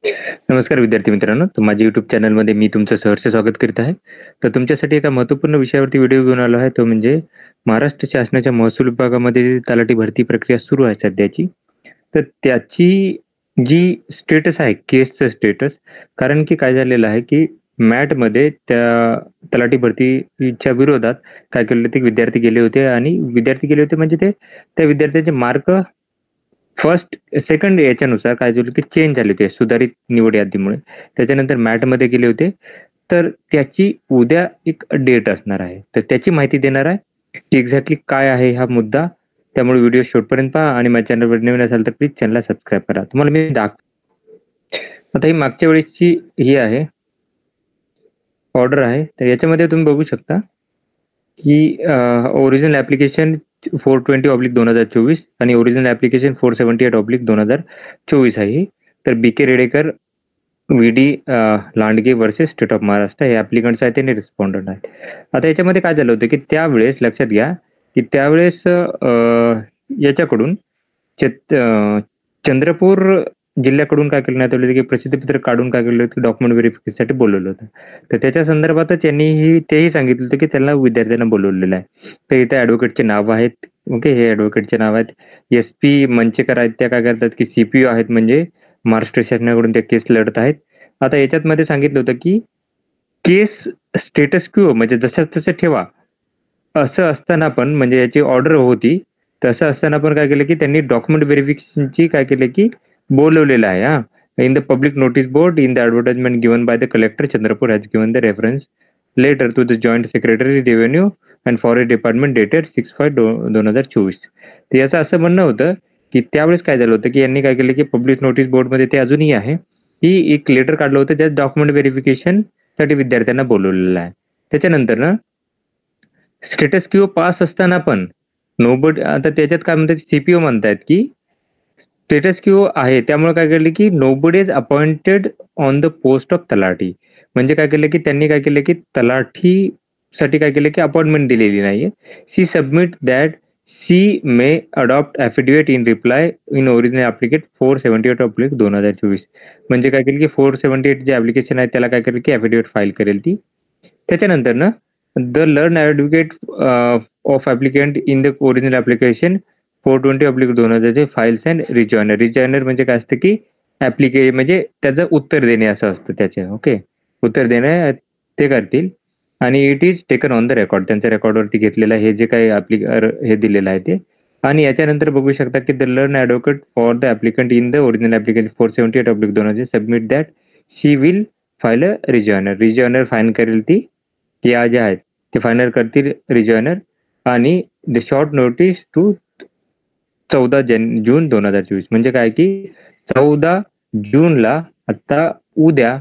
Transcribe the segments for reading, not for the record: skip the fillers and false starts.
नमस्कार विद्यार्थी मित्रांनो, तर माझ्या YouTube चॅनलमध्ये मी तुमचं सहर्ष स्वागत करीत आहे. तर तुमच्यासाठी एका महत्त्वपूर्ण विषयावरती व्हिडिओ घेऊन आलो आहे. तो म्हणजे महाराष्ट्र शासनाच्या महसूल विभागामध्ये तलाठी भरती प्रक्रिया सुरू आहे सध्याची. तर त्याची जी स्टेटस आहे, केसचं स्टेटस, कारण की काय झालेलं आहे, की मॅटमध्ये त्या तलाठी भरतीच्या विरोधात काय केलेलं, ते विद्यार्थी गेले होते आणि विद्यार्थी गेले होते म्हणजे ते त्या विद्यार्थ्यांचे मार्क फर्स्ट, सेकंड याच्यानुसार काय झालं, की चेंज झाले होते सुधारित निवड यादीमुळे. त्याच्यानंतर मॅटमध्ये गेले होते. तर त्याची उद्या एक डेट असणार आहे. तर त्याची माहिती देणार आहे, की एक्झॅक्टली काय आहे हा मुद्दा. त्यामुळे व्हिडिओ शेवटपर्यंत पहा आणि माझ्या चॅनलवर नवीन असाल तर प्लीज चॅनलला सबस्क्राईब करा. तुम्हाला मी आता ही मागच्या वेळेसची ही आहे, ऑर्डर आहे. तर याच्यामध्ये तुम्ही बघू शकता, की ओरिजिनल ॲप्लिकेशन 420/2024 आणि ओरिजिनल ॲप्लिकेशन 478/2024 आहे ही. तर B K. Redekar, V D. Landge versus state of Maharashtra हे ॲप्लिकंट्स आहेत आणि रिस्पॉन्डंट आहेत. आता याच्यामध्ये काय झालं होतं, की त्यावेळेस लक्षात घ्या, की त्यावेळेस याच्याकडून चंद्रपूर जिल्ह्याकडून काय करण्यात आलं होतं, की प्रसिद्धीपत्रक काढून काय केलं होतं, डॉक्युमेंट व्हेरिफिकेशनसाठी बोलवलं होतं. तर त्याच्या संदर्भातच यांनी तेही सांगितलं होतं, की त्यांना विद्यार्थ्यांना बोलवलेलं आहे. तर इथे ॲडव्होकेटचे नाव आहेत. ओके, हे ॲडव्होकेटचे नाव आहेत. एस.पी. मंचेकर आहेत, त्या काय करतात, की सी.पी.ओ आहेत, म्हणजे महाराष्ट्र शासनाकडून त्या केस लढत आहेत. आता याच्यात मध्ये सांगितलं होतं, की केस स्टेटस क्यू म्हणजे जसं तसं ठेवा. असं असताना पण म्हणजे याची ऑर्डर होती. तसं असताना पण काय केलं, की त्यांनी डॉक्युमेंट व्हेरिफिकेशनची काय केलं, की बोलवलेलं आहे हां. In the public notice board in the advertisement given by the collector Chandrapur has given the reference letter to the joint secretary revenue and forest department dated 6/5/2024. तर याचं असं म्हणणं होतं, की त्यावेळेस काय झालं होतं, की यांनी काय केलं, की पब्लिक नोटीस बोर्डमध्ये ते अजूनही आहे, की एक लेटर काढलं होतं, ज्यात डॉक्युमेंट व्हेरिफिकेशनसाठी विद्यार्थ्यांना बोलवलेलं आहे. त्याच्यानंतर ना स्टेटस क्यू पास असताना पण आता त्याच्यात काय म्हणतात, सी-पी-ओ म्हणतायत, की स्टेटस क्यू आहे. त्यामुळे काय केलं, की nobody is appointed on the post of तलाठी. म्हणजे काय केलं, की त्यांनी काय केलं, की तलाठीसाठी काय केलं, की अपॉइंटमेंट दिलेली नाहीये. She submit that she may adopt affidavit in reply in original application 478/2024. म्हणजे काय केलं, की 478 जे ॲप्लिकेशन आहे त्याला काय केलं, की ॲफिडेव्हिट फाईल करेल ती. त्याच्यानंतर ना the learned advocate of applicant in the original application 420/2000 files and rejoinder. Rejoinder म्हणजे काय असतं, की म्हणजे त्याचं उत्तर देणे असं असतं त्याचे. ओके, उत्तर देणे ते करतील आणि it is taken on the record. त्यांच्या रेकॉर्डवरती घेतलेलं आहे हे जे काही हे दिलेलं आहे ते. आणि याच्यानंतर बघू शकता, की the learned advocate for the applicant in the original application 478/2000 submit that she will file a rejoinder. Rejoinder file करेल ती, या ज्या आहेत ते फायनल करतील रिजॉइनर. आणि द शॉर्ट नोटीस टू 14 जून 2024. म्हणजे काय, की 14 जूनला आता उद्या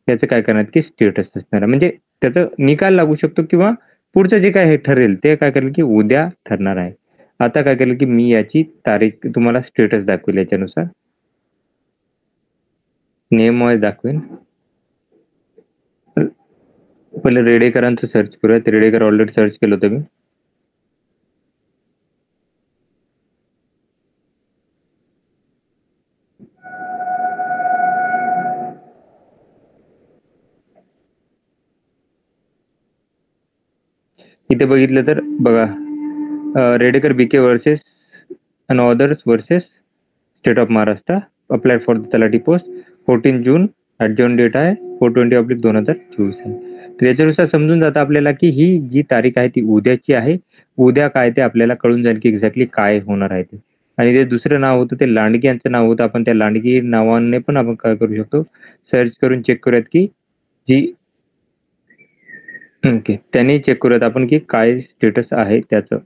त्याचं काय करणार, की स्टेटस असणार आहे. म्हणजे त्याचा निकाल लागू शकतो किंवा पुढचं जे काय हे ठरेल ते काय करेल, की उद्या ठरणार आहे. आता काय केलं, की मी याची तारीख तुम्हाला स्टेटस दाखवेल याच्यानुसार. नेम वाईज दाखवेन. पहिले रेडेकरांचं सर्च करूयात. रेडेकर ऑलरेडी सर्च केलं होतं मी. इथे बघितलं तर बघा, Redekar BK. Versus and others versus state of Maharashtra apply for the तलाठी पोस्ट 14 जून. ॲडजॉर्न डेट आहे 420/2024 आहे. तर याच्यानुसार समजून जातं आपल्याला, की ही जी तारीख आहे ती उद्याची आहे. उद्या काय ते आपल्याला कळून जाईल, की एक्झॅक्टली काय होणार आहे ते. आणि जे दुसरं नाव होतं ते लांडगे यांचं नाव होतं. आपण त्या लांडगे नावाने पण आपण काय करू शकतो, सर्च करून चेक करूयात, की जी ओके, त्यांनी चेक करूयात आपण, की काय स्टेटस आहे त्याचं.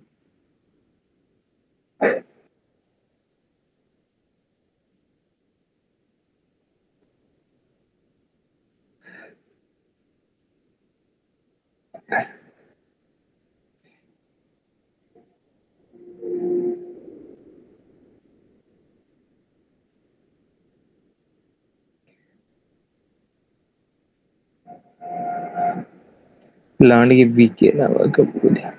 लांडगे बी.के. नाव का बघू द्या.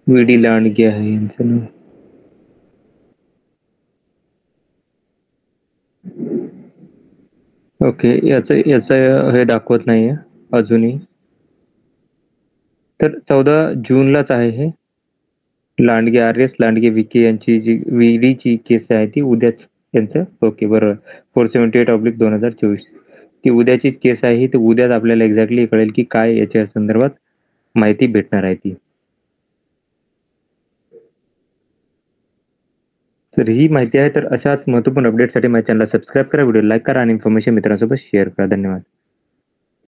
व्ही.डी. लांडगे आहे यांचं नाव. ओके, याचं याचं हे दाखवत नाहीये अजूनही. तर 14 जूनलाच आहे हे. लांडगे आर.एस. लांडगे विखे यांची जी ईडीची केस आहे ती उद्याच त्यांचं. ओके, बरोबर. 478/2024 ती उद्याची केस आहे ही. तर उद्याच आपल्याला एक्झॅक्टली कळेल की काय याच्या संदर्भात माहिती भेटणार आहे ती. तर ही माहिती आहे. तर अशाच महत्त्वपूर्ण अपडेटसाठी माझ्या चॅनलला सबस्क्राईब करा, व्हिडिओ लाईक करा आणि इन्फॉर्मेशन मित्रांसोबत शेअर करा. धन्यवाद.